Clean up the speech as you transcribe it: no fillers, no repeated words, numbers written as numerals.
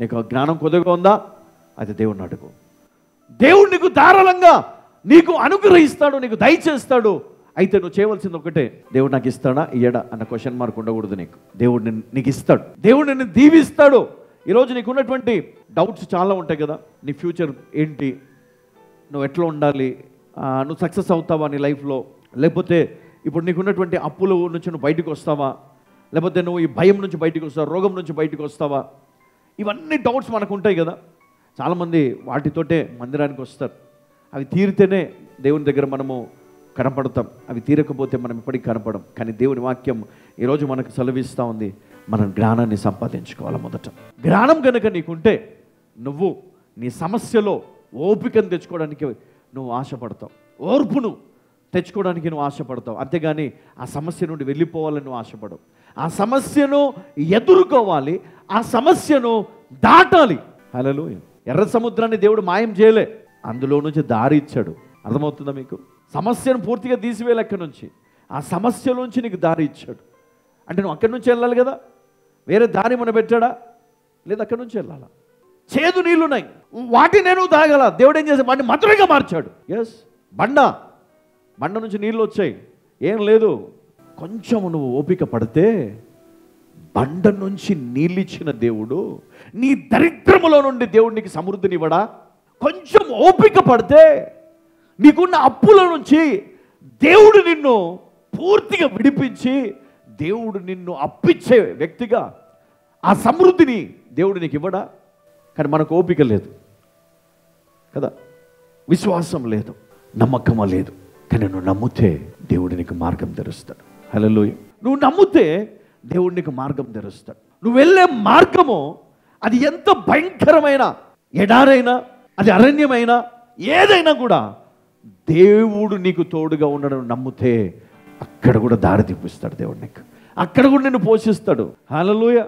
నీకు ఆ జ్ఞానం కొద్దిగా ఉందా? అది దేవుడిని అడుగు. దేవుడు నీకు ధారాళంగా నీకు అనుగ్రహిస్తాడు, నీకు దయచేస్తాడు. అయితే నువ్వు చేయవలసింది ఒకటే, దేవుడు నాకు ఇస్తాడా ఇయ్యడా అన్న క్వశ్చన్ మార్క్ ఉండకూడదు నీకు. దేవుడు నీకు ఇస్తాడు, దేవుడు నిన్ను దీవిస్తాడు. ఈరోజు నీకు ఉన్నటువంటి డౌట్స్ చాలా ఉంటాయి కదా. నీ ఫ్యూచర్ ఏంటి, నువ్వు ఎట్లా ఉండాలి, నువ్వు సక్సెస్ అవుతావా నీ లైఫ్లో, లేకపోతే ఇప్పుడు నీకున్నటువంటి అప్పుల నుంచి నువ్వు బయటకు వస్తావా, లేకపోతే నువ్వు ఈ భయం నుంచి బయటకు వస్తావా, రోగం నుంచి బయటకు వస్తావా, ఇవన్నీ డౌట్స్ మనకు ఉంటాయి కదా. చాలామంది వాటితోటే మందిరానికి వస్తారు. అవి తీరితేనే దేవుని దగ్గర మనము కనపడతాం, అవి తీరకపోతే మనం ఇప్పటికీ కనపడం. కానీ దేవుని వాక్యం ఈరోజు మనకు సెలవిస్తూ ఉంది, మనం జ్ఞానాన్ని సంపాదించుకోవాలి. మొదట జ్ఞానం కనుక నీకుంటే నువ్వు నీ సమస్యలో ఓపికను తెచ్చుకోవడానికి నువ్వు ఆశపడతావు, ఓర్పును తెచ్చుకోవడానికి నువ్వు ఆశపడతావు. అంతేగాని ఆ సమస్య నుండి వెళ్ళిపోవాలని నువ్వు ఆశపడవు. ఆ సమస్యను ఎదుర్కోవాలి, ఆ సమస్యను దాటాలి. హల్లెలూయా. ఎర్ర సముద్రాన్ని దేవుడు మాయం చేయలే, అందులో నుంచి దారి ఇచ్చాడు. అర్థమవుతుందా మీకు? సమస్యను పూర్తిగా తీసివేయాలి అక్కడి నుంచి, ఆ సమస్యలోంచి నీకు దారి ఇచ్చాడు. అంటే నువ్వు అక్కడి నుంచి వెళ్ళాలి కదా, వేరే దారి మన పెట్టాడా? లేదు, అక్కడి నుంచి వెళ్ళాలా. చేదు నీళ్ళున్నాయి, వాటిని నేను తాగల. దేవుడు ఏం చేశాడు? వాటిని మధురంగా మార్చాడు. ఎస్, బండ నుంచి నీళ్ళు వచ్చాయి, ఏం లేదు. కొంచెం నువ్వు ఓపిక పడితే బండ నుంచి నీళ్ళిచ్చిన దేవుడు నీ దరిద్రములో నుండి దేవుడు నీకు సమృద్ధినివ్వడా? కొంచెం ఓపిక పడితే నీకున్న అప్పుల నుంచి దేవుడు నిన్ను పూర్తిగా విడిపించి దేవుడు నిన్ను అప్పిచ్చే వ్యక్తిగా ఆ సమృద్ధిని దేవుడు నీకు ఇవ్వడా? కానీ మనకు ఓపిక లేదు కదా, విశ్వాసం లేదు, నమ్మకం లేదు. కానీ నువ్వు నమ్మితే దేవుడు నీకు మార్గం తెరుస్తాడు. హల్లెలూయా. నువ్వు నమ్మితే దేవుడు నీకు మార్గం తెరుస్తాడు. నువ్వు వెళ్ళే మార్గము అది ఎంత భయంకరమైన ఎడారైనా, అది అరణ్యమైనా, ఏదైనా కూడా దేవుడు నీకు తోడుగా ఉండడం నమ్మితే అక్కడ కూడా దారి తీపిస్తాడు దేవుడు నీకు, అక్కడ కూడా నిన్ను పోషిస్తాడు. హల్లెలూయా.